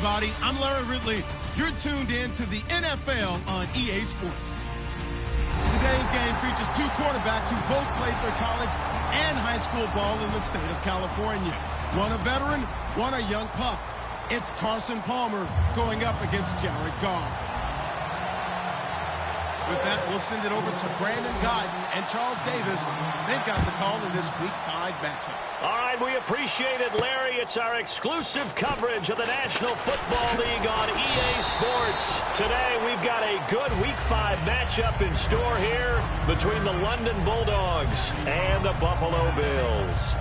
everybody. I'm Larry Ridley. You're tuned in to the NFL on EA Sports. Today's game features two quarterbacks who both played their college and high school ball in the state of California. One a veteran, one a young pup. It's Carson Palmer going up against Jared Goff. With that, we'll send it over to Brandon Guyton and Charles Davis. They've got the call in this Week 5 matchup. All right, we appreciate it, Larry. It's our exclusive coverage of the National Football League on EA Sports. Today, we've got a good Week 5 matchup in store here between the London Bulldogs and the Buffalo Bills.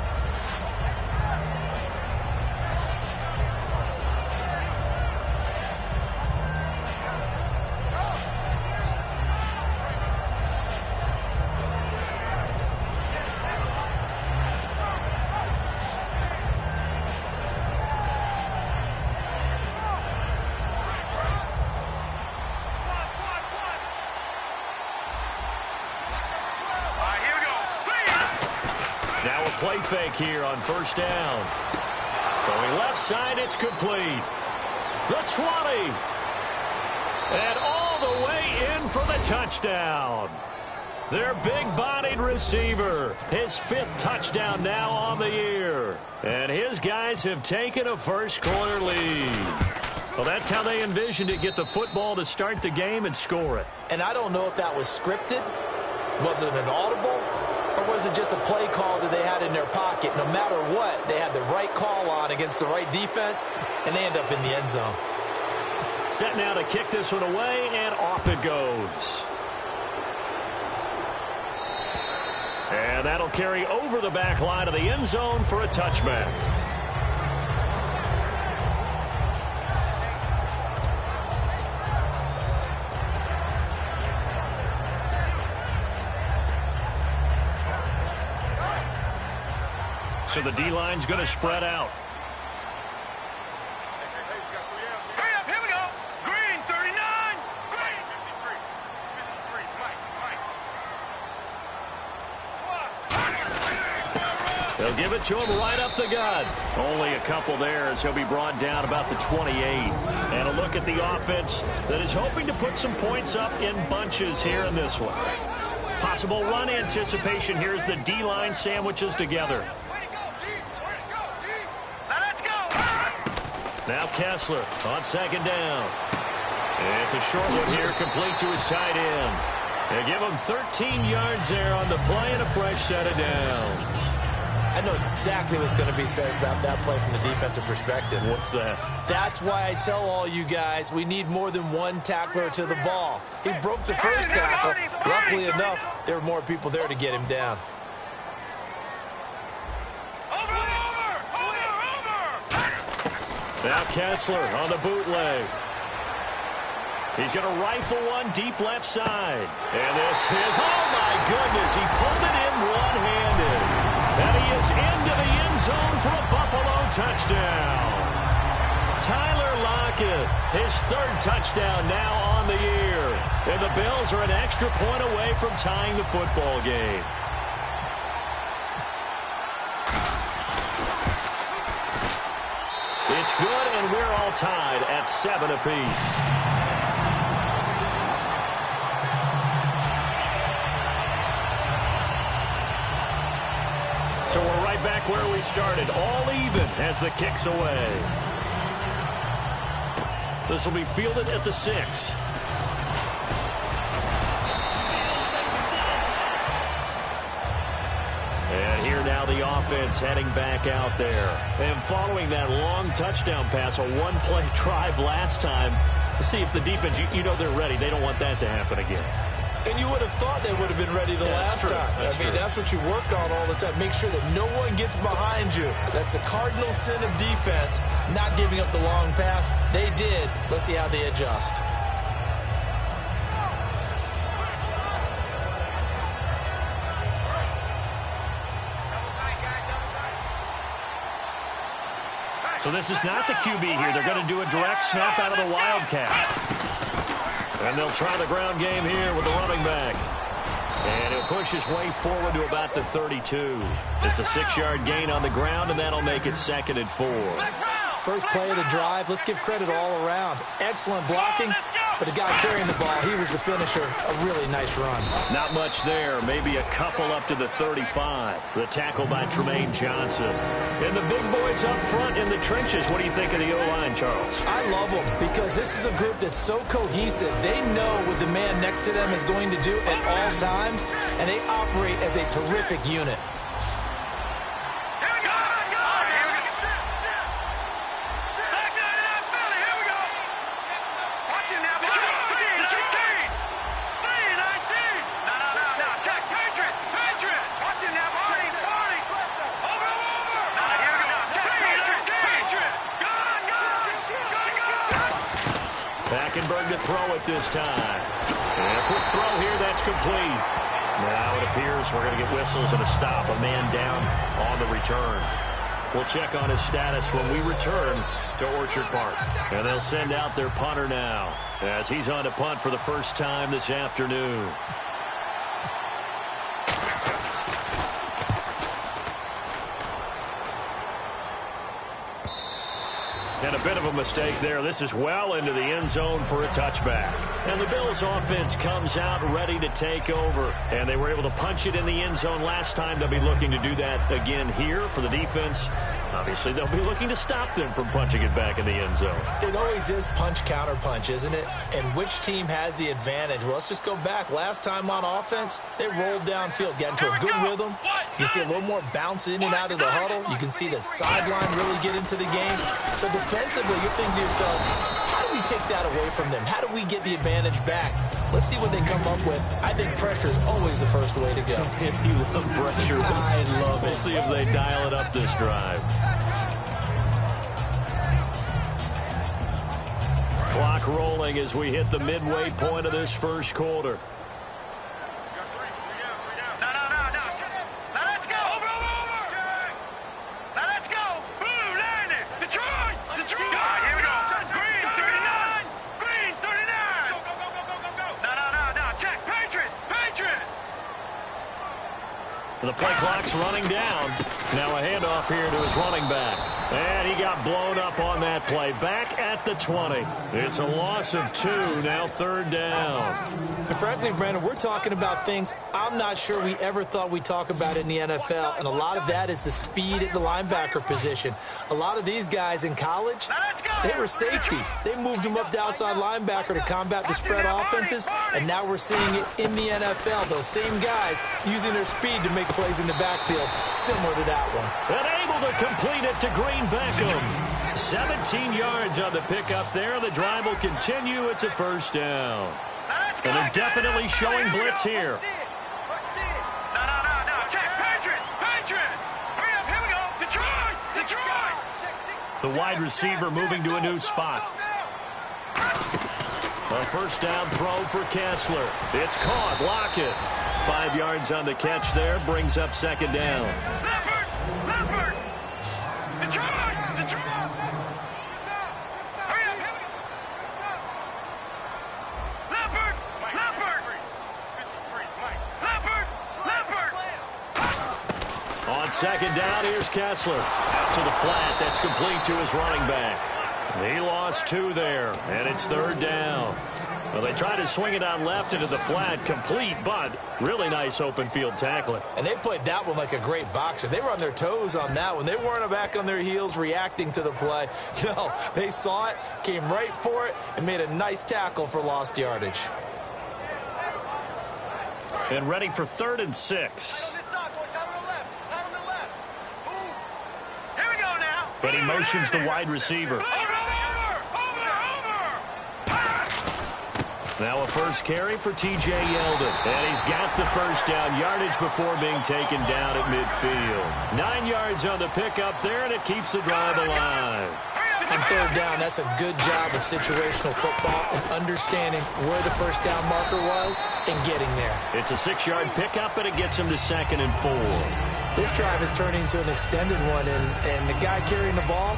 Play fake here on first down. Throwing left side, it's complete. The 20. And all the way in for the touchdown. Their big-bodied receiver. His 5th touchdown now on the year. And his guys have taken a first-quarter lead. Well, that's how they envisioned it. Get the football to start the game and score it. And I don't know if that was scripted. Was it an audible? Or was it just a play call that they had in their pocket? No matter what, they had the right call on against the right defense, and they end up in the end zone. Set now to kick this one away, and off it goes. And that'll carry over the back line of the end zone for a touchback. So the D-line's going to spread out. Hurry up, here we go. Green, 39. Green, 53. They'll give it to him right up the gut. Only a couple there as he'll be brought down about the 28. And a look at the offense that is hoping to put some points up in bunches here in this one. Possible run anticipation here as the D-line sandwiches together. Now Kessler on second down. It's a short one here, complete to his tight end. They give him 13 yards there on the play and a fresh set of downs. I know exactly what's going to be said about that play from the defensive perspective. What's that? That's why I tell all you guys we need more than one tackler to the ball. He broke the first tackle. Luckily enough, there were more people there to get him down. Now Kessler on the bootleg. He's going to rifle one deep left side. And this is, oh my goodness, he pulled it in one-handed. And he is into the end zone for a Buffalo touchdown. Tyler Lockett, his 3rd touchdown now on the year. And the Bills are an extra point away from tying the football game. It's good, and we're all tied at 7 apiece. So we're right back where we started, all even as the kick's away. This will be fielded at the 6. And here now the offense heading back out there. And following that long touchdown pass, a one-play drive last time, let's see if the defense, you know they're ready. They don't want that to happen again. And you would have thought they would have been ready the last time. That's what you work on all the time. Make sure that no one gets behind you. That's the cardinal sin of defense, not giving up the long pass. They did. Let's see how they adjust. So this is not the QB here. They're going to do a direct snap out of the Wildcat. And they'll try the ground game here with the running back. And he'll push his way forward to about the 32. It's a 6-yard gain on the ground, and that'll make it 2nd and 4. First play of the drive, let's give credit all around. Excellent blocking, but the guy carrying the ball, he was the finisher. A really nice run. Not much there, maybe a couple up to the 35. The tackle by Tremaine Johnson. And the big boys up front in the trenches. What do you think of the O-line, Charles? I love them because this is a group that's so cohesive. They know what the man next to them is going to do at all times, and they operate as a terrific unit. Hackenberg to throw it this time. And a quick throw here, that's complete. Now it appears we're going to get whistles and a stop. A man down on the return. We'll check on his status when we return to Orchard Park. And they'll send out their punter now as he's on to punt for the first time this afternoon. And a bit of a mistake there. This is well into the end zone for a touchback. And the Bills offense comes out ready to take over. And they were able to punch it in the end zone last time. They'll be looking to do that again here for the defense. Obviously, they'll be looking to stop them from punching it back in the end zone. It always is punch-counter-punch, isn't it? And which team has the advantage? Well, let's just go back. Last time on offense, they rolled downfield, got into a good rhythm. You can see a little more bounce in and out of the huddle. You can see the sideline really get into the game. So defensively, you're thinking to yourself, how do we take that away from them? How do we get the advantage back? Let's see what they come up with. I think pressure is always the first way to go. If you love pressure, I love it. We'll see if they dial it up this drive. Clock rolling as we hit the midway point of this first quarter. The play clock's running down. Now a handoff here to his running back. And he got blown up on that play. Back at the 20. It's a loss of 2. Now third down. And frankly, Brandon, we're talking about things I'm not sure we ever thought we'd talk about in the NFL. And a lot of that is the speed at the linebacker position. A lot of these guys in college, they were safeties. They moved them up to outside linebacker to combat the spread offenses. And now we're seeing it in the NFL. Those same guys using their speed to make plays in the backfield, similar to that one. And able to complete it to Green Beckham. 17 yards on the pickup there. The drive will continue. It's a first down. And they're definitely showing blitz here. The wide receiver moving to a new spot. A first down throw for Kessler. It's caught. Lockett. 5 yards on the catch there. Brings up second down. On second down, here's Kessler. Out to the flat. That's complete to his running back. He lost 2 there, and it's third down. Well, they tried to swing it out left into the flat, complete, but really nice open field tackling. And they played that one like a great boxer. They were on their toes on that one. They weren't back on their heels reacting to the play. No, they saw it, came right for it, and made a nice tackle for lost yardage. And ready for 3rd and 6. But he motions the wide receiver. Now a first carry for T.J. Yeldon. And he's got the first down yardage before being taken down at midfield. 9 yards on the pickup there, and it keeps the drive alive. On third down, that's a good job of situational football and understanding where the first down marker was and getting there. It's a 6-yard pickup, and it gets him to 2nd and 4. This drive is turning into an extended one, and the guy carrying the ball,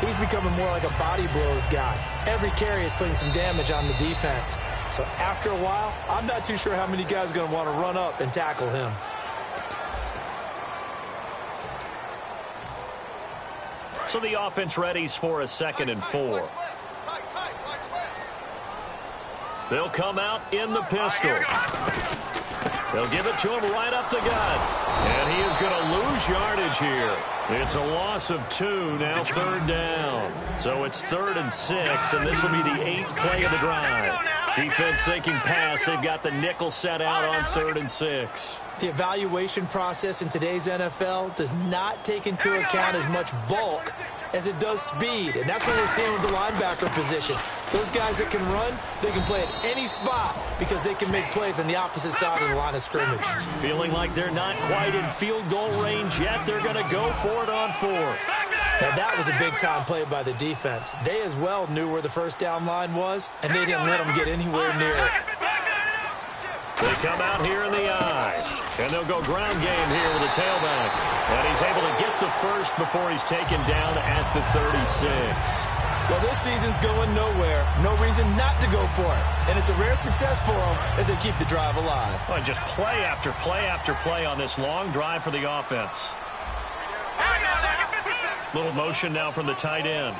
he's becoming more like a body blows guy. Every carry is putting some damage on the defense. So after a while, I'm not too sure how many guys are going to want to run up and tackle him. So the offense readies for a 2nd and 4. They'll come out in the pistol. They'll give it to him right up the gut. And he is going to lose yardage here. It's a loss of 2, now 3rd down. So it's 3rd and 6, and this will be the 8th play of the drive. Defense thinking pass. They've got the nickel set out on 3rd and 6. The evaluation process in today's NFL does not take into account as much bulk as it does speed, and that's what we're seeing with the linebacker position. Those guys that can run, they can play at any spot because they can make plays on the opposite side of the line of scrimmage. Feeling like they're not quite in field goal range yet, they're going to go for it on 4th. Now, that was a big-time play by the defense. They as well knew where the first down line was, and they didn't let them get anywhere near it. They come out here in the eye, and they'll go ground game here with a tailback. And he's able to get the first before he's taken down at the 36. Well, this season's going nowhere. No reason not to go for it. And it's a rare success for them as they keep the drive alive. Well, just play after play after play on this long drive for the offense. Little motion now from the tight end.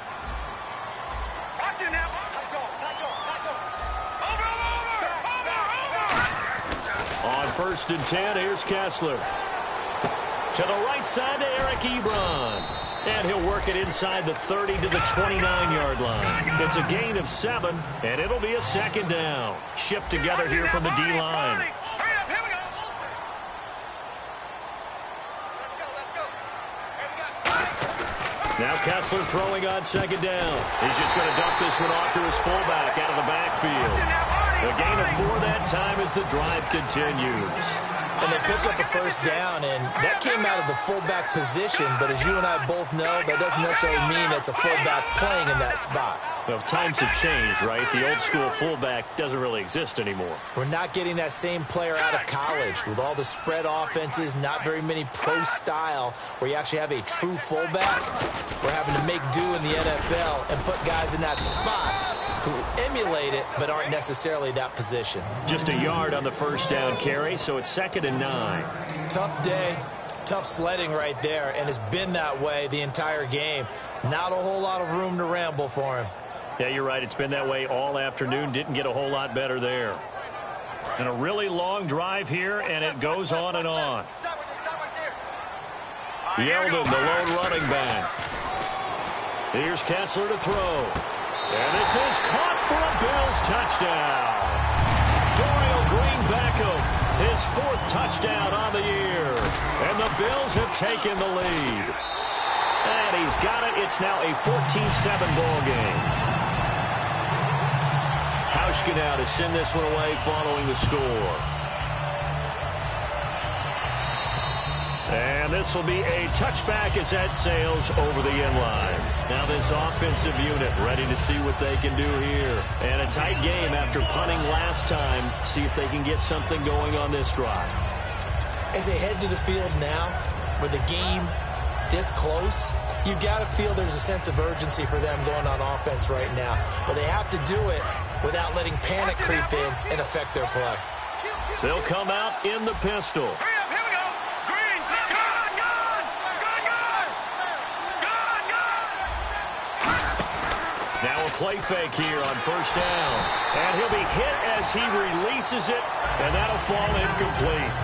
On 1st and 10, here's Kessler. To the right side to Eric Ebron. And he'll work it inside the 30 to the 29-yard line. It's a gain of 7, and it'll be a 2nd down. Shift together here from the D-line. Now Kessler throwing on 2nd down. He's just going to dump this one off to his fullback out of the backfield. A gain of 4 that time as the drive continues. And they pick up a first down, and that came out of the fullback position. But as you and I both know, that doesn't necessarily mean it's a fullback playing in that spot. Well, times have changed, right? The old school fullback doesn't really exist anymore. We're not getting that same player out of college. With all the spread offenses, not very many pro style where you actually have a true fullback. We're having to make do in the NFL and put guys in that spot who emulate it but aren't necessarily that position. Just a yard on the first down carry, so it's 2nd and 9. Tough day, tough sledding right there, and it's been that way the entire game. Not a whole lot of room to ramble for him. Yeah, you're right. It's been that way all afternoon. Didn't get a whole lot better there. And a really long drive here, and it goes on and on. Yeldon, the lone running back. Here's Kessler to throw. And this is caught for a Bills touchdown. Dorial Green Beckham, his 4th touchdown on the year. And the Bills have taken the lead. And he's got it. It's now a 14-7 ball game. Hauschka now to send this one away following the score. And this will be a touchback as that sails over the end line. Now this offensive unit ready to see what they can do here. And a tight game after punting last time. See if they can get something going on this drive. As they head to the field now, with the game this close, you've got to feel there's a sense of urgency for them going on offense right now. But they have to do it without letting panic creep in and affect their play. They'll come out in the pistol. Now a play fake here on first down. And he'll be hit as he releases it, and that'll fall incomplete.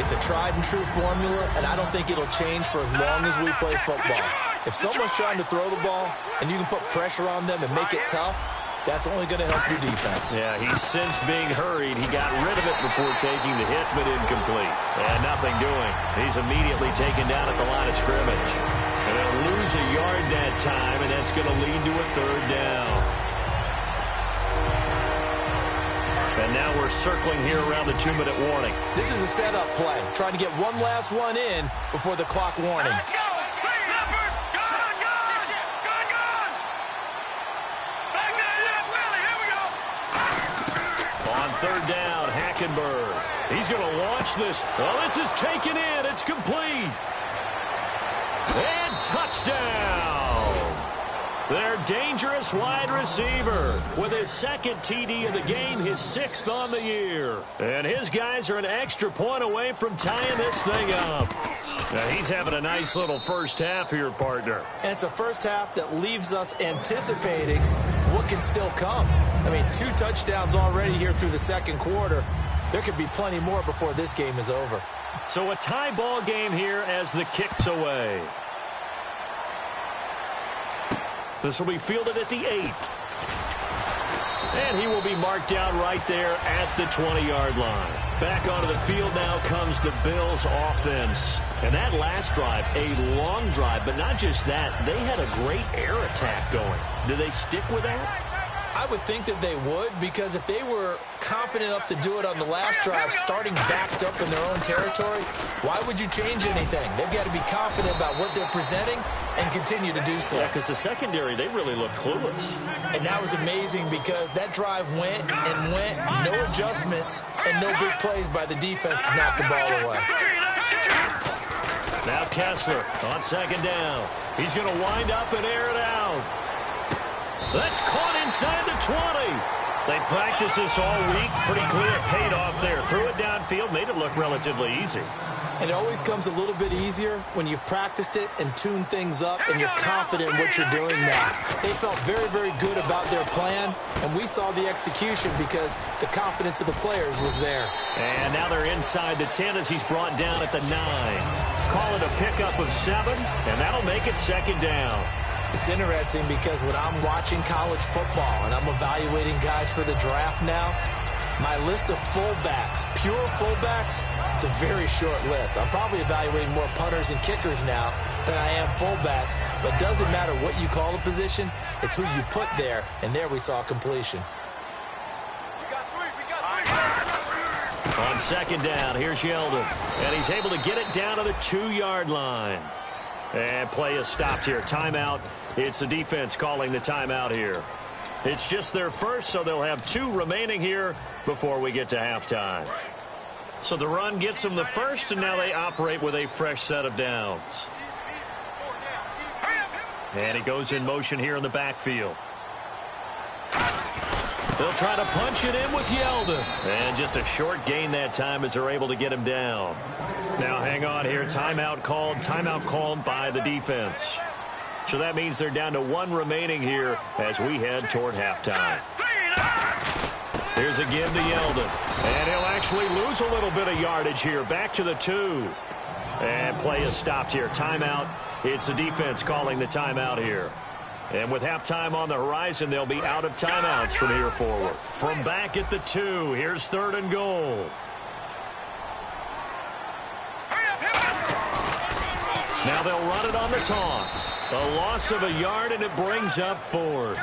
It's a tried-and-true formula, and I don't think it'll change for as long as we play football. If someone's trying to throw the ball and you can put pressure on them and make it tough, that's only going to help your defense. Yeah, he's since being hurried. He got rid of it before taking the hit, but incomplete. And nothing doing. He's immediately taken down at the line of scrimmage. And they'll lose a yard that time, and that's going to lead to a 3rd down. And now we're circling here around the 2-minute warning. This is a setup play, trying to get one last one in before the clock warning. On 3rd down, Hackenberg. He's going to launch this. Oh, this is taken in. It's complete. And touchdown. Their dangerous wide receiver with his 2nd TD of the game, his 6th on the year. And his guys are an extra point away from tying this thing up. Now he's having a nice little first half here, partner. And it's a first half that leaves us anticipating what can still come. I mean, 2 touchdowns already here through the second quarter. There could be plenty more before this game is over. So a tie ball game here as the kick's away. This will be fielded at the 8. And he will be marked down right there at the 20-yard line. Back onto the field now comes the Bills offense. And that last drive, a long drive, but not just that, they had a great air attack going. Do they stick with that? I would think that they would, because if they were confident enough to do it on the last drive, starting backed up in their own territory, why would you change anything? They've got to be confident about what they're presenting and continue to do so. Yeah, because the secondary, they really look clueless. And that was amazing because that drive went and went, no adjustments, and no big plays by the defense to knock the ball away. Now Kessler on second down. He's going to wind up and air it out. That's caught inside the 20. They practiced this all week. Pretty clear it paid off there. Threw it downfield, made it look relatively easy. And it always comes a little bit easier when you've practiced it and tuned things up and you're confident in what you're doing now. They felt very, very good about their plan, and we saw the execution because the confidence of the players was there. And now they're inside the 10 as he's brought down at the 9. Call it a pickup of 7, and that'll make it second down. It's interesting because when I'm watching college football and I'm evaluating guys for the draft now, my list of fullbacks, pure fullbacks, it's a very short list. I'm probably evaluating more punters and kickers now than I am fullbacks, but it doesn't matter what you call a position, it's who you put there, and there we saw completion. On second down, here's Yeldon, and he's able to get it down to the 2-yard line. And play is stopped here. Timeout. It's the defense calling the timeout here. It's just their first, so they'll have 2 remaining here before we get to halftime. So the run gets them the first, and now they operate with a fresh set of downs. And he goes in motion here in the backfield. They'll try to punch it in with Yeldon. And just a short gain that time as they're able to get him down. Now hang on here. Timeout called by the defense. So that means they're down to 1 remaining here as we head toward halftime. Here's a give to Yeldon. And he'll actually lose a little bit of yardage here. Back to the 2. And play is stopped here. Timeout. It's the defense calling the timeout here. And with halftime on the horizon, they'll be out of timeouts from here forward. From back at the 2, here's 3rd and goal. Now they'll run it on the toss. A loss of a yard, and it brings up 4th.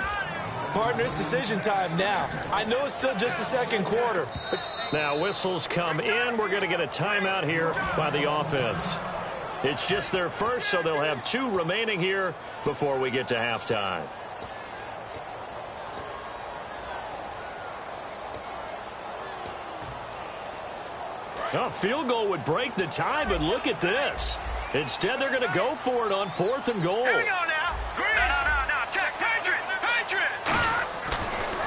Partner, it's decision time now. I know it's still just the second quarter. Now whistles come in. We're going to get a timeout here by the offense. It's just their first, so they'll have 2 remaining here before we get to halftime. A field goal would break the tie, but look at this. Instead, they're going to go for it on 4th and goal. Here we go now. Green. No. Check. Patriot.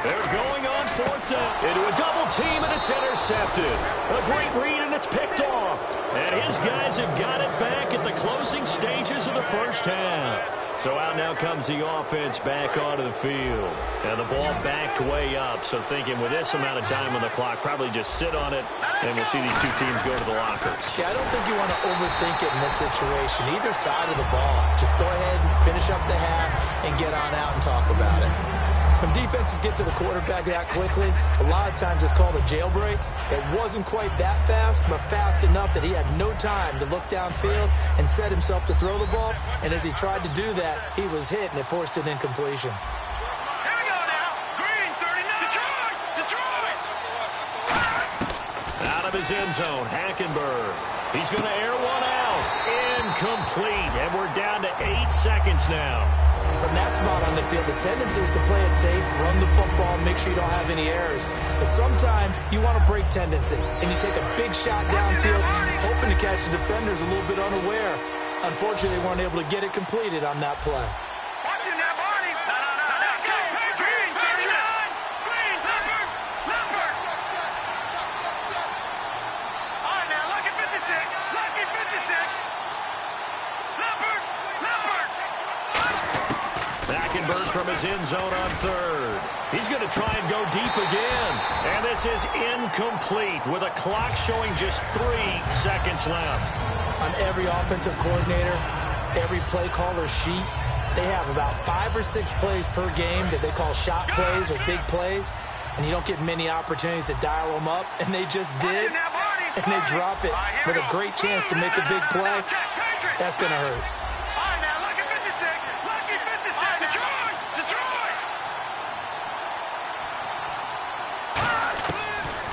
They're going on 4th down into a double team, and it's intercepted. A great read, and it's picked off. And his guys have got it back at the closing stages of the first half. So out now comes the offense back onto the field. And the ball backed way up. So thinking with this amount of time on the clock, probably just sit on it, and we'll see these 2 teams go to the lockers. Yeah, I don't think you want to overthink it in this situation. Either side of the ball. Just go ahead and finish up the half and get on out and talk about it. When defenses get to the quarterback that quickly, a lot of times it's called a jailbreak. It wasn't quite that fast, but fast enough that he had no time to look downfield and set himself to throw the ball. And as he tried to do that, he was hit, and it forced an incompletion. Here we go now. Green, 39. Detroit. Out of his end zone, Hackenberg. He's going to air one out. Incomplete. And we're down to 8 seconds now. From that spot on the field, the tendency is to play it safe, run the football, make sure you don't have any errors. But sometimes you want to break tendency, and you take a big shot downfield, hoping to catch the defenders a little bit unaware. Unfortunately, they weren't able to get it completed on that play. Watching that, Barney. No. Let's go. Green, 39. Green, Leopard. All right, now, lucky 56. Hackenberg from his end zone on third. He's going to try and go deep again. And this is incomplete with a clock showing just 3 seconds left. On every offensive coordinator, every play caller sheet, they have about 5 or 6 plays per game that they call shot plays or big plays. And you don't get many opportunities to dial them up. And they just did. And they drop it with a great chance to make a big play. That's going to hurt.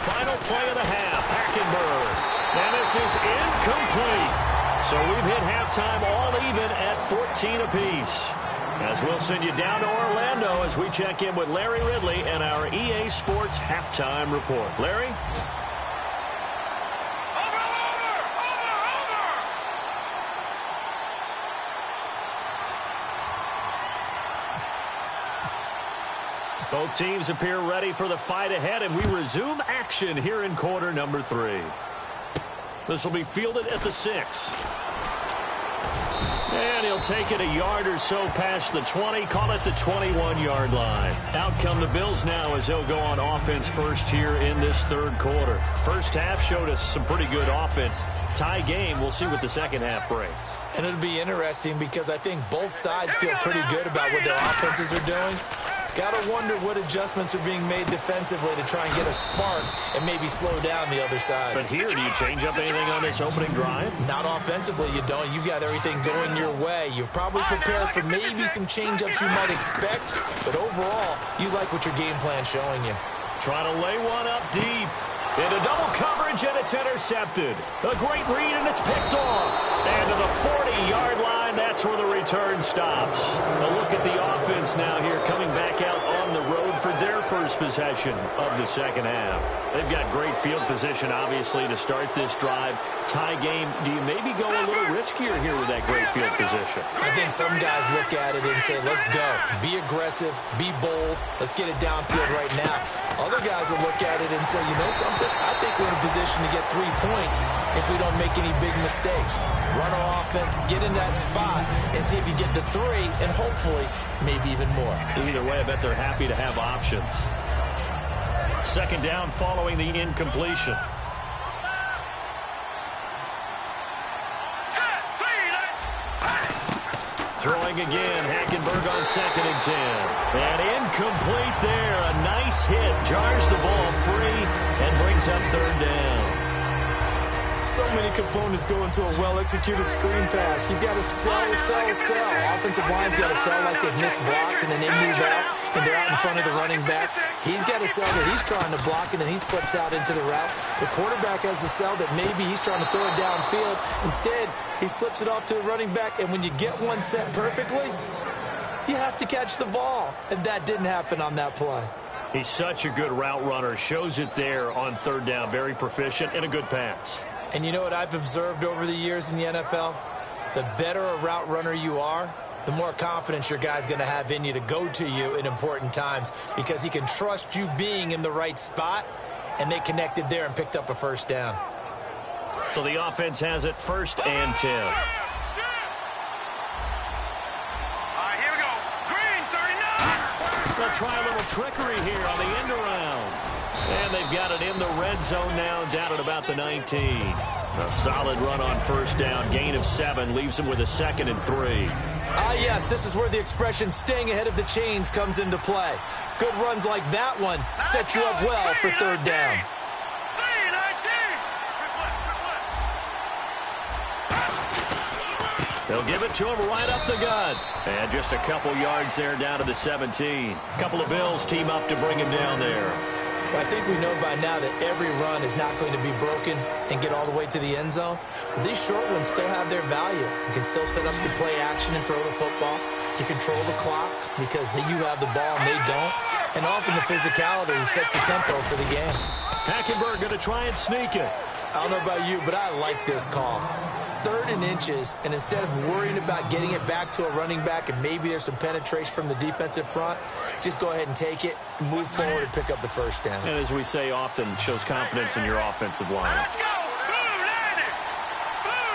Final play of the half, Hackenberg. And this is incomplete. So we've hit halftime all even at 14 apiece. As we'll send you down to Orlando as we check in with Larry Ridley and our EA Sports Halftime Report. Larry? Both teams appear ready for the fight ahead, and we resume action here in quarter number 3. This will be fielded at the 6. And he'll take it a yard or so past the 20, call it the 21-yard line. Out come the Bills now as they'll go on offense first here in this third quarter. First half showed us some pretty good offense. Tie game, we'll see what the second half brings. And it'll be interesting because I think both sides feel pretty good about what their offenses are doing. Gotta wonder what adjustments are being made defensively to try and get a spark and maybe slow down the other side. But here, do you change up anything on this opening drive? Not offensively, you don't. You got everything going your way. You've probably prepared for maybe some change-ups you might expect, but overall, you like what your game plan's showing you. Trying to lay one up deep. Into double coverage, and it's intercepted. A great read, and it's picked off. And to the 40-yard line, that's where the return stops. A look at the offense now here, coming back out on the road for their first possession of the second half. They've got great field position, obviously, to start this drive. Tie game, do you maybe go a little riskier here with that great field position? I think some guys look at it and say, let's go. Be aggressive. Be bold. Let's get it downfield right now. Other guys will look at it and say, you know something? I think we're in a position to get 3 points if we don't make any big mistakes. Run our offense, get in that spot, and see if you get the 3, and hopefully maybe even more. Either way, I bet they're happy to have options. Second down following the incompletion. Throwing again, Hackenberg on 2nd and 10. And incomplete there. A nice hit. Jars the ball free and brings up 3rd down. So many components go into a well-executed screen pass. You've got to sell. Offensive line's got to sell like they've missed blocks and then they move out and they're out in front of the running back. He's got to sell that he's trying to block and then he slips out into the route. The quarterback has to sell that maybe he's trying to throw it downfield. Instead, he slips it off to the running back, and when you get one set perfectly, you have to catch the ball. And that didn't happen on that play. He's such a good route runner. Shows it there on 3rd down. Very proficient and a good pass. And you know what I've observed over the years in the NFL? The better a route runner you are, the more confidence your guy's going to have in you to go to you in important times because he can trust you being in the right spot, and they connected there and picked up a 1st down. So the offense has it 1st and 10. All right, here we go. Green, 39. They'll try a little trickery here on the end around. And they've got it in the red zone now, down at about the 19. A solid run on 1st down. Gain of 7 leaves them with a 2nd and 3. Ah, yes, this is where the expression staying ahead of the chains comes into play. Good runs like that one set you up well for 3rd down. They'll give it to him right up the gut. And just a couple yards there down to the 17. Couple of Bills team up to bring him down there. I think we know by now that every run is not going to be broken and get all the way to the end zone. But these short ones still have their value. You can still set up your play action and throw the football. You control the clock because you have the ball and they don't. And often the physicality sets the tempo for the game. Hackenberg going to try and sneak it. I don't know about you, but I like this call. 3rd and inches, and instead of worrying about getting it back to a running back and maybe there's some penetration from the defensive front, just go ahead and take it, move forward, and pick up the 1st down. And as we say often, shows confidence in your offensive line. Let's go. Blue 90. Blue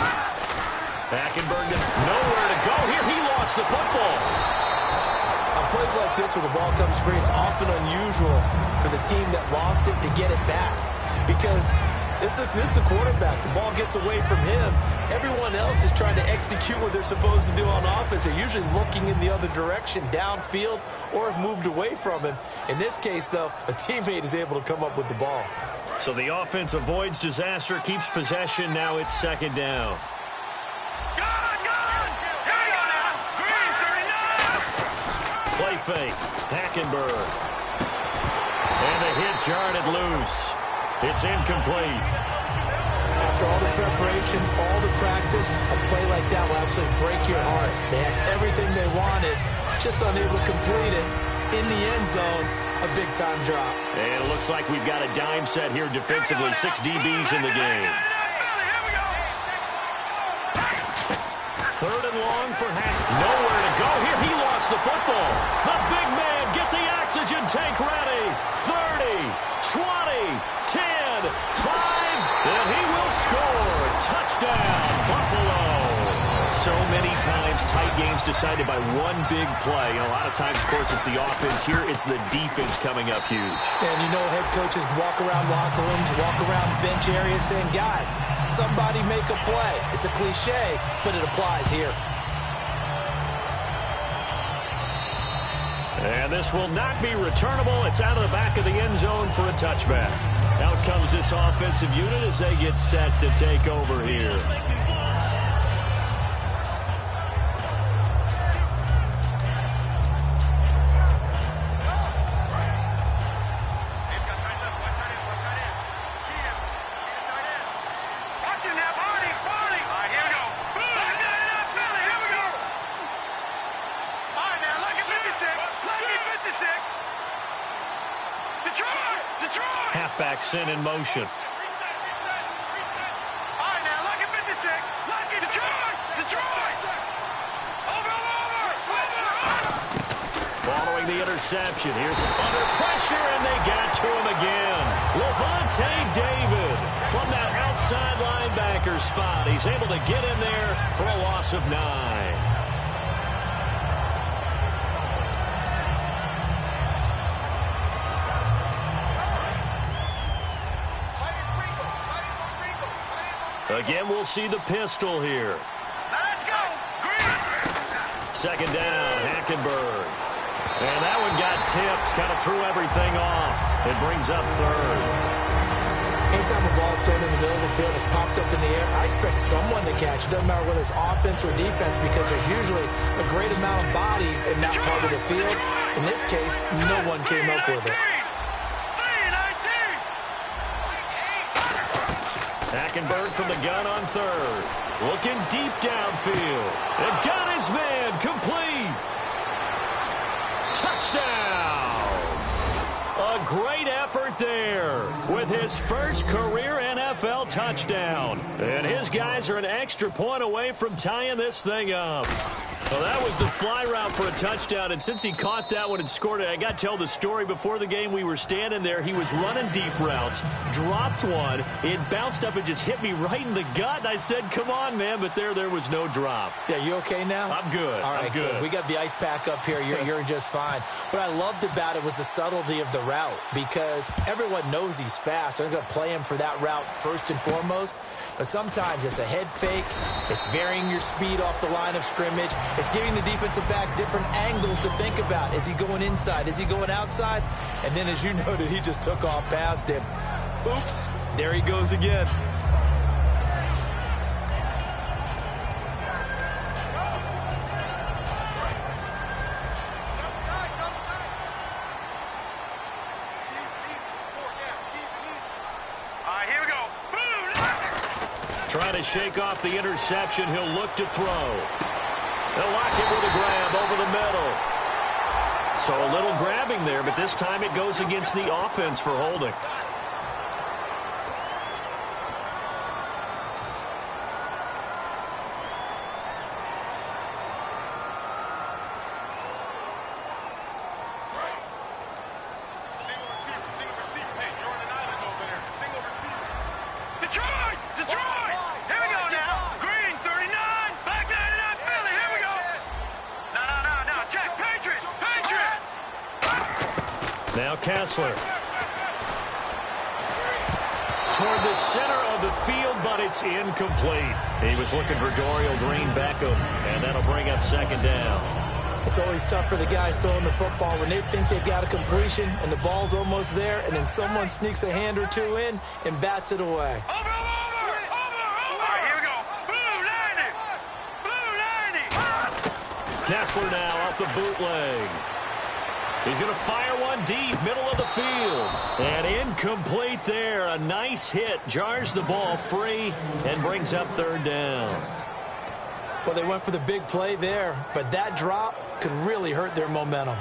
90. Hackenberg nowhere to go here. He lost the football. On plays like this where the ball comes free, it's often unusual for the team that lost it to get it back. Because this is the quarterback. The ball gets away from him. Everyone else is trying to execute what they're supposed to do on offense. They're usually looking in the other direction, downfield, or have moved away from him. In this case, though, a teammate is able to come up with the ball. So the offense avoids disaster, keeps possession. Now it's second down. Play fake. Hackenberg. And the hit jarred it loose. It's incomplete. After all the preparation, all the practice, a play like that will absolutely break your heart. They had everything they wanted, just unable to complete it. In the end zone, a big-time drop. And it looks like we've got a dime set here defensively. 6 DBs in the game. Third and long for Hack. Nowhere to go here. He lost the football. The big man, get the oxygen tank ready. 30, 20, 10, 5, and he will score. Touchdown, Buffalo. So many times, tight games decided by one big play. A lot of times, of course, it's the offense. Here, it's the defense coming up huge. And you know head coaches walk around locker rooms, walk around bench areas saying, guys, somebody make a play. It's a cliche, but it applies here. And this will not be returnable. It's out of the back of the end zone for a touchback. Out comes this offensive unit as they get set to take over here. Halfback sent in motion. All right, now, lucky 56. Lucky Detroit. Over. Following the interception, here's under pressure, and they got to him again. Levante David from that outside linebacker spot. He's able to get in there for a loss of 9. Again, we'll see the pistol here. Let's go. Second down, Hackenberg. And that one got tipped, kind of threw everything off. It brings up third. Anytime a ball's thrown in the middle of the field, it's popped up in the air, I expect someone to catch it. Doesn't matter whether it's offense or defense, because there's usually a great amount of bodies in that part of the field. In this case, no one came up with it. Hackenberg from the gun on third. Looking deep downfield. And got his man complete. Touchdown. A great effort there with his first career NFL touchdown. And his guys are an extra point away from tying this thing up. Well, that was the fly route for a touchdown, and since he caught that one and scored it, I got to tell the story. Before the game, we were standing there. He was running deep routes, dropped one. It bounced up and just hit me right in the gut, and I said, come on, man, but there was no drop. Yeah, you okay now? I'm good. All right, I'm good. We got the ice pack up here. You're just fine. What I loved about it was the subtlety of the route, because everyone knows he's fast. They're going to play him for that route first and foremost, but sometimes it's a head fake. It's varying your speed off the line of scrimmage. It's giving the defensive back different angles to think about. Is he going inside? Is he going outside? And then, as you noted, he just took off past him. Oops, there he goes again. All right, here we go. Trying to shake off the interception. He'll look to throw. They'll lock it with a grab over the middle. So a little grabbing there, but this time it goes against the offense for holding. Single receiver. Hey, you're on an island over there. Single receiver. Detroit! Here we go now. Green, 39. Now Kessler. Toward the center of the field, but it's incomplete. He was looking for Dorial Green-Beckham, and that'll bring up second down. It's always tough for the guys throwing the football when they think they've got a completion and the ball's almost there, and then someone sneaks a hand or two in and bats it away. Over! All right, here we go. Blue 90! Kessler now off the bootleg. He's going to fire one deep, middle of the field. And incomplete there. A nice hit. Jars the ball free and brings up third down. Well, they went for the big play there, but that drop could really hurt their momentum.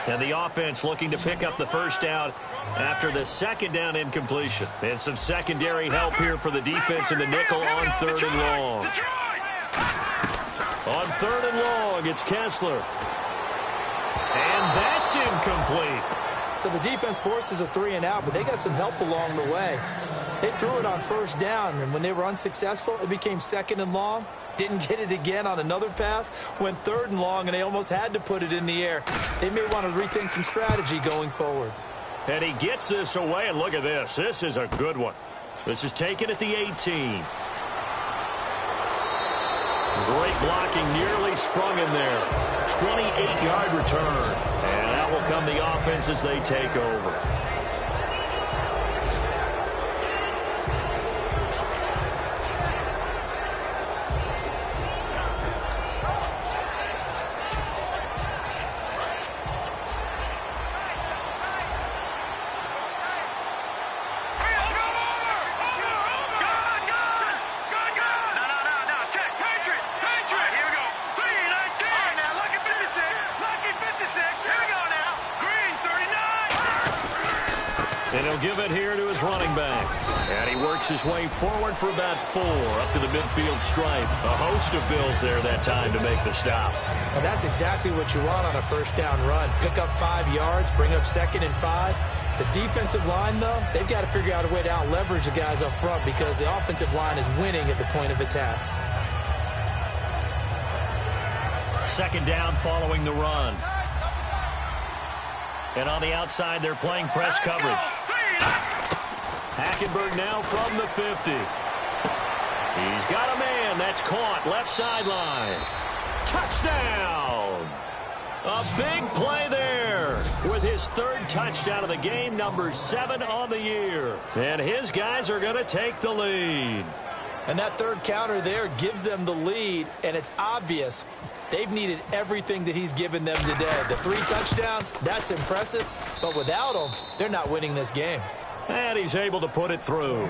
And the offense looking to pick up the first down after the second down incompletion. And some secondary help here for the defense in the nickel on third and long. On third and long, it's Kessler. And that's incomplete. So the defense forces a 3-and-out, but they got some help along the way. They threw it on first down, and when they were unsuccessful, it became second and long. Didn't get it again on another pass. Went third and long, and they almost had to put it in the air. They may want to rethink some strategy going forward. And he gets this away, and look at this. This is a good one. This is taken at the 18. Great blocking, nearly sprung in there. 28-yard return. And that will come the offense as they take over. And he'll give it here to his running back. And he works his way forward for about 4 up to the midfield stripe. A host of Bills there that time to make the stop. And that's exactly what you want on a first down run. Pick up 5 yards, bring up 2nd and 5. The defensive line, though, they've got to figure out a way to out-leverage the guys up front because the offensive line is winning at the point of attack. Second down following the run. And on the outside, they're playing press coverage. Hackenberg now from the 50. He's got a man. That's caught. Left sideline. Touchdown. A big play there with his 3rd touchdown of the game, number 7 on the year. And his guys are going to take the lead. And that 3rd counter there gives them the lead, and it's obvious they've needed everything that he's given them today. The 3 touchdowns, that's impressive, but without him, they're not winning this game. And he's able to put it through.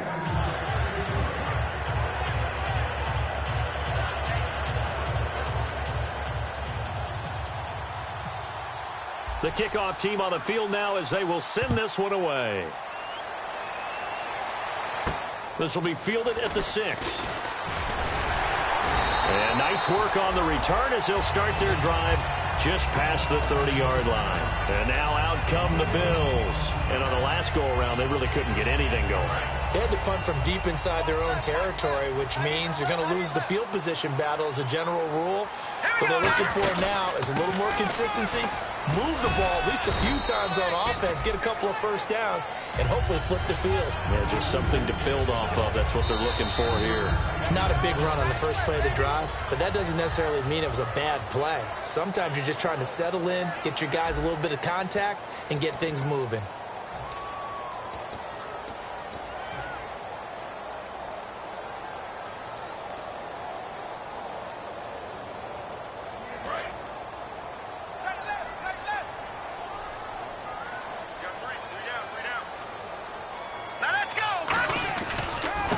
The kickoff team on the field now as they will send this one away. This will be fielded at the 6. And nice work on the return as they'll start their drive just past the 30-yard line. And now out come the Bills. And on the last go-around, they really couldn't get anything going. They had to punt from deep inside their own territory, which means you're going to lose the field position battle as a general rule. What they're looking for now is a little more consistency, move the ball at least a few times on offense, get a couple of first downs, and hopefully flip the field. Yeah, just something to build off of. That's what they're looking for here. Not a big run on the first play of the drive, but that doesn't necessarily mean it was a bad play. Sometimes you're just trying to settle in, get your guys a little bit of contact, and get things moving.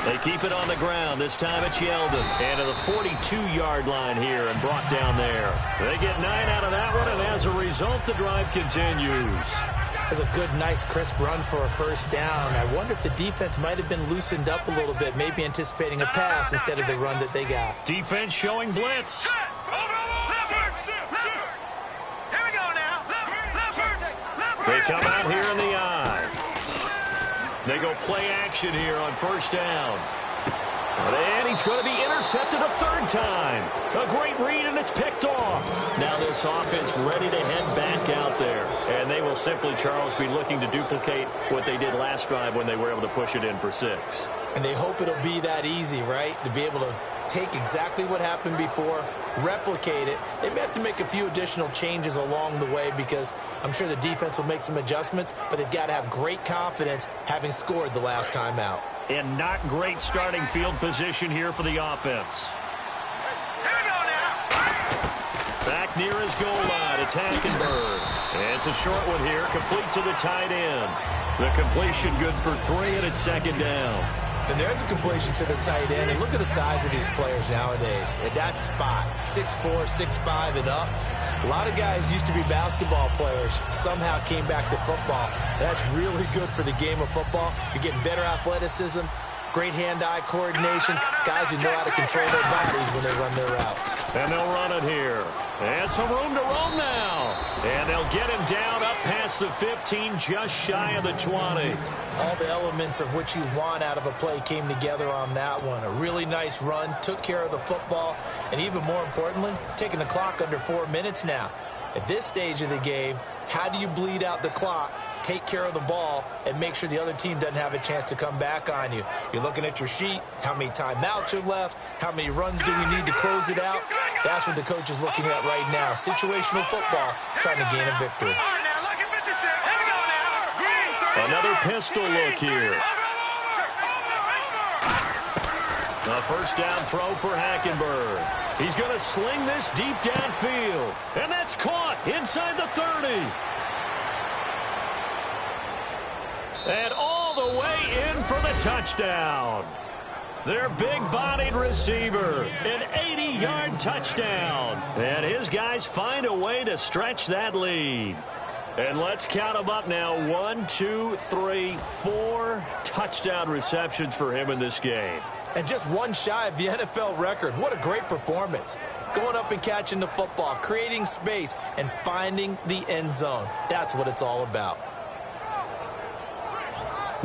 They keep it on the ground. This time it's Yeldon. And to the 42-yard line here and brought down there. They get 9 out of that one, and as a result, the drive continues. That's a good, nice, crisp run for a first down. I wonder if the defense might have been loosened up a little bit, maybe anticipating a pass instead of the run that they got. Defense showing blitz. They come out here in the eye. They go play action here on first down. And he's going to be intercepted a third time. A great read, and it's picked off. Now this offense ready to head back out there. And they will simply, Charles, be looking to duplicate what they did last drive when they were able to push it in for 6. And they hope it'll be that easy, right? To be able to take exactly what happened before, replicate it. They may have to make a few additional changes along the way because I'm sure the defense will make some adjustments, but they've got to have great confidence having scored the last time out. And not great starting field position here for the offense. Here we go now. Back near his goal line, it's Hackenberg. And it's a short one here, complete to the tight end. The completion good for 3, and it's second down. And there's a completion to the tight end. And look at the size of these players nowadays. At that spot, 6'4", 6'5", and up. A lot of guys used to be basketball players, somehow came back to football. That's really good for the game of football. You're getting better athleticism, great hand-eye coordination, guys who know how to control their bodies when they run their routes. And they'll run it here. And some room to roam now. And they'll get him down up past the 15, just shy of the 20. All the elements of what you want out of a play came together on that one. A really nice run, took care of the football, and even more importantly, taking the clock under 4 minutes now. At this stage of the game, how do you bleed out the clock, take care of the ball, and make sure the other team doesn't have a chance to come back on you? You're looking at your sheet, how many timeouts are left, how many runs do we need to close it out? That's what the coach is looking at right now. Situational football, trying to gain a victory. Another pistol look here. A first down throw for Hackenberg. He's going to sling this deep downfield. And that's caught inside the 30. And all the way in for the touchdown. Their big-bodied receiver, an 80-yard touchdown. And his guys find a way to stretch that lead. And let's count them up now. 1, 2, 3, 4 touchdown receptions for him in this game. And just one shy of the NFL record. What a great performance. Going up and catching the football, creating space, and finding the end zone. That's what it's all about.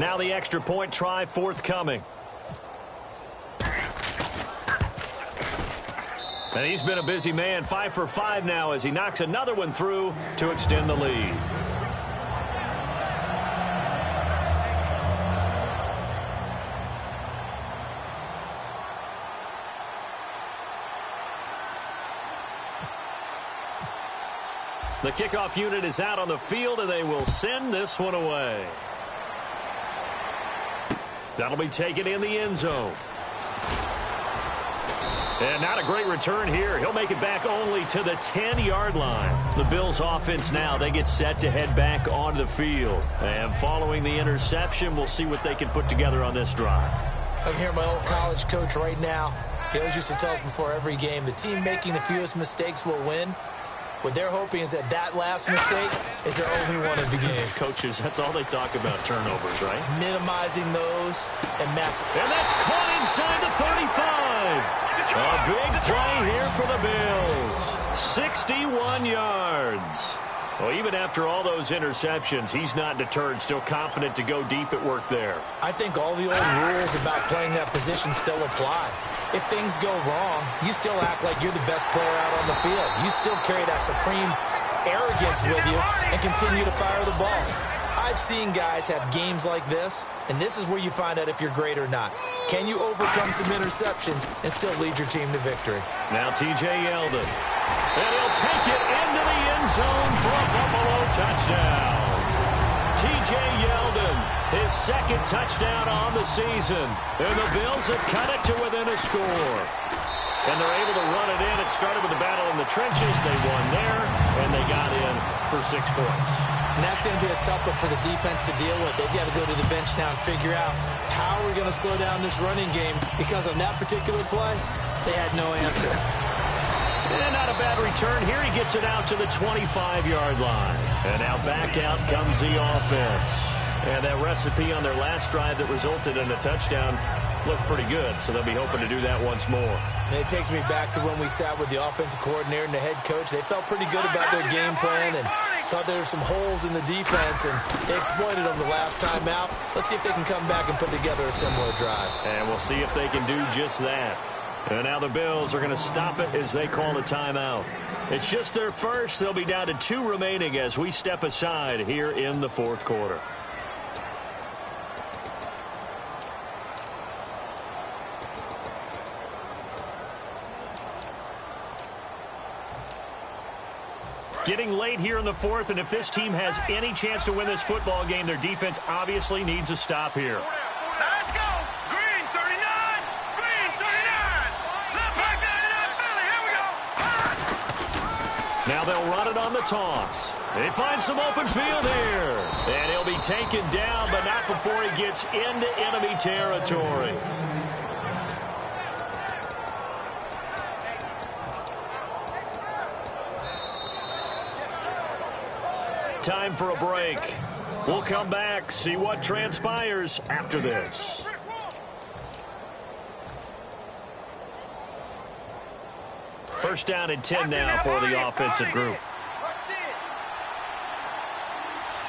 Now the extra point try forthcoming. And he's been a busy man, 5 for 5 now as he knocks another one through to extend the lead. The kickoff unit is out on the field, and they will send this one away. That'll be taken in the end zone. And not a great return here. He'll make it back only to the 10-yard line. The Bills offense now, they get set to head back onto the field. And following the interception, we'll see what they can put together on this drive. I'm here, my old college coach right now. He always used to tell us before every game, the team making the fewest mistakes will win. What they're hoping is that that last mistake is their only one of the game. Coaches, that's all they talk about, turnovers, right? Minimizing those and maximizing. And that's caught inside the 35. A big play here for the Bills. 61 yards. Well, even after all those interceptions, he's not deterred, still confident to go deep at work there. I think all the old rules about playing that position still apply. If things go wrong, you still act like you're the best player out on the field. You still carry that supreme arrogance with you and continue to fire the ball. I've seen guys have games like this, and this is where you find out if you're great or not. Can you overcome some interceptions and still lead your team to victory? Now T.J. Yeldon. And he'll take it into the end zone for a Buffalo touchdown. T.J. Yeldon, his second touchdown on the season. And the Bills have cut it to within a score. And they're able to run it in. It started with a battle in the trenches. They won there, and they got in for 6 points. And that's going to be a tough one for the defense to deal with. They've got to go to the bench now and figure out how we're going to slow down this running game, because on that particular play, they had no answer. And not a bad return here. He gets it out to the 25-yard line. And now back out comes the offense. And that recipe on their last drive that resulted in a touchdown looked pretty good, so they'll be hoping to do that once more. And it takes me back to when we sat with the offensive coordinator and the head coach. They felt pretty good about their game plan, and Thought there were some holes in the defense, and they exploited them the last time out. Let's see if they can come back and put together a similar drive. And we'll see if they can do just that. And now the Bills are going to stop it as they call a timeout. It's just their first. They'll be down to 2 remaining as we step aside here in the fourth quarter. Getting late here in the fourth, and if this team has any chance to win this football game, their defense obviously needs a stop here. Let's go. Green 39. Green 39. Left back 99 Philly. Here we go. Now they'll run it on the toss. They find some open field here. And he'll be taken down, but not before he gets into enemy territory. Time for a break. We'll come back, see what transpires after this. First down and 10 now for the offensive group.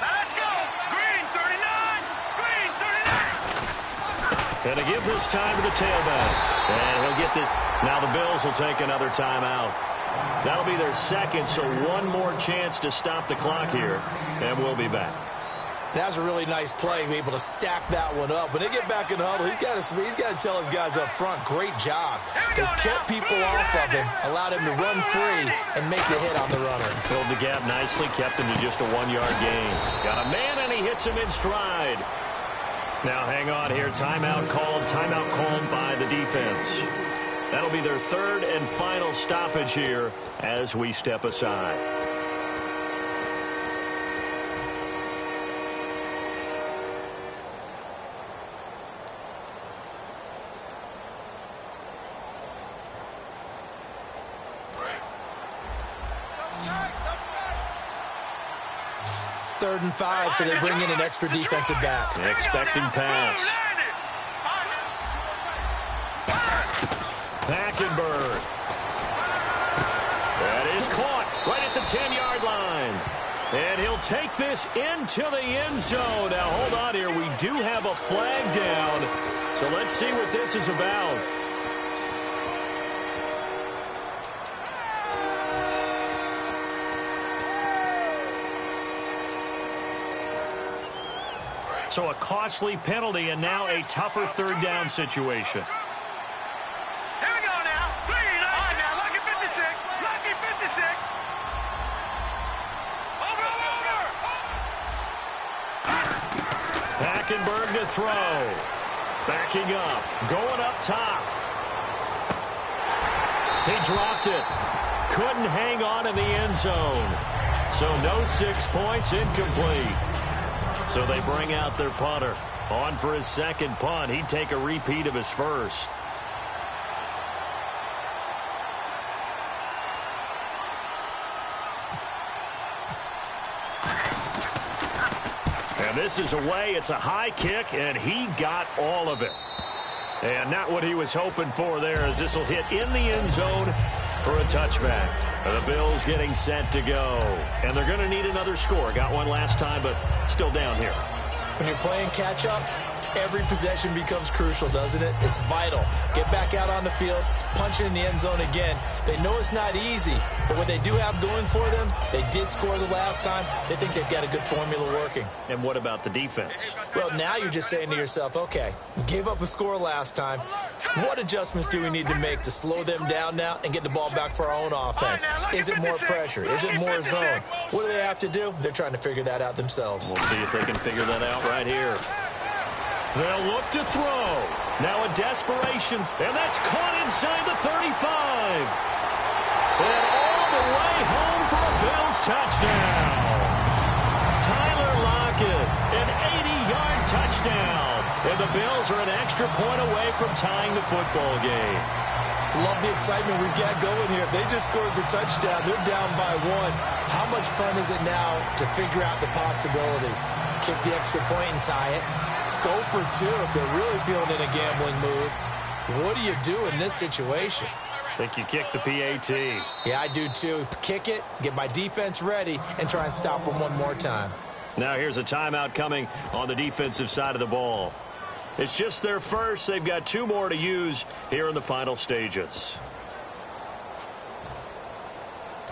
Let's go. Green 39. Green 39. And to give this time to the tailback. And he'll get this. Now the Bills will take another timeout. That'll be their second, so one more chance to stop the clock here, and we'll be back. That was a really nice play, be able to stack that one up. When they get back in the huddle, he's got to tell his guys up front, great job. They kept people off of him, allowed him to run free, and make the hit on the runner. Filled the gap nicely, kept him to just a 1-yard gain. Got a man, and he hits him in stride. Now hang on here, timeout called by the defense. That'll be their third and final stoppage here as we step aside. Third and 5, so they bring in an extra defensive back. Expecting pass. Hackenberg. That is caught right at the 10-yard line. And he'll take this into the end zone. Now, hold on here. We do have a flag down. So let's see what this is about. So a costly penalty and now a tougher third down situation. Here we go now. Green. All right, now, lucky 56. Lucky 56. Over. Hackenberg to throw. Backing up. Going up top. He dropped it. Couldn't hang on in the end zone. So no 6 points, incomplete. So they bring out their punter. On for his second punt. He'd take a repeat of his first. And this is away. It's a high kick, and he got all of it. And not what he was hoping for there, as this will hit in the end zone for a touchback. The Bills getting set to go. And they're going to need another score. Got one last time, but still down here. When you're playing catch-up, every possession becomes crucial, doesn't it? It's vital. Get back out on the field, punch it in the end zone again. They know it's not easy, but what they do have going for them, they did score the last time. They think they've got a good formula working. And what about the defense? Well, now you're just saying to yourself, okay, we gave up a score last time. What adjustments do we need to make to slow them down now and get the ball back for our own offense? Is it more pressure? Is it more zone? What do they have to do? They're trying to figure that out themselves. We'll see if they can figure that out right here. They'll look to throw. Now a desperation, and that's caught inside the 35. And all the way home for a Bills touchdown. Tyler Lockett, an 80-yard touchdown. And the Bills are an extra point away from tying the football game. Love the excitement we've got going here. If they just scored the touchdown, they're down by 1. How much fun is it now to figure out the possibilities? Kick the extra point and tie it. Go for 2 if they're really feeling in a gambling mood. What do you do in this situation? think you kicked the PAT. Yeah, I do too. Kick it, get my defense ready, and try and stop them one more time. Now here's a timeout coming on the defensive side of the ball. It's just their first. They've got 2 more to use here in the final stages.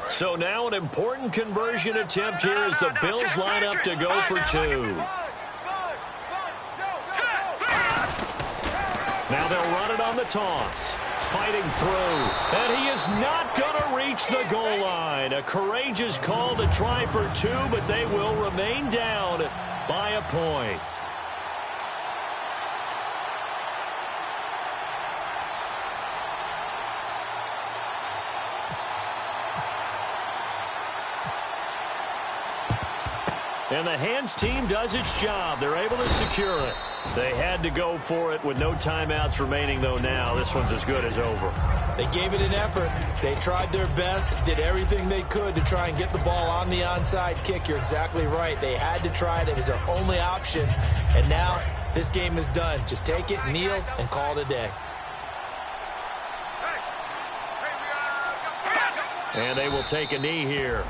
So now an important conversion attempt here as the Bills line up to go for 2. Now they'll run it on the toss. Fighting through. And he is not going to reach the goal line. A courageous call to try for 2, but they will remain down by a point. And the hands team does its job. They're able to secure it. They had to go for it with no timeouts remaining, though, now. This one's as good as over. They gave it an effort. They tried their best, did everything they could to try and get the ball on the onside kick. You're exactly right. They had to try it. It was their only option. And now this game is done. Just take it, kneel, and call it a day. And they will take a knee here.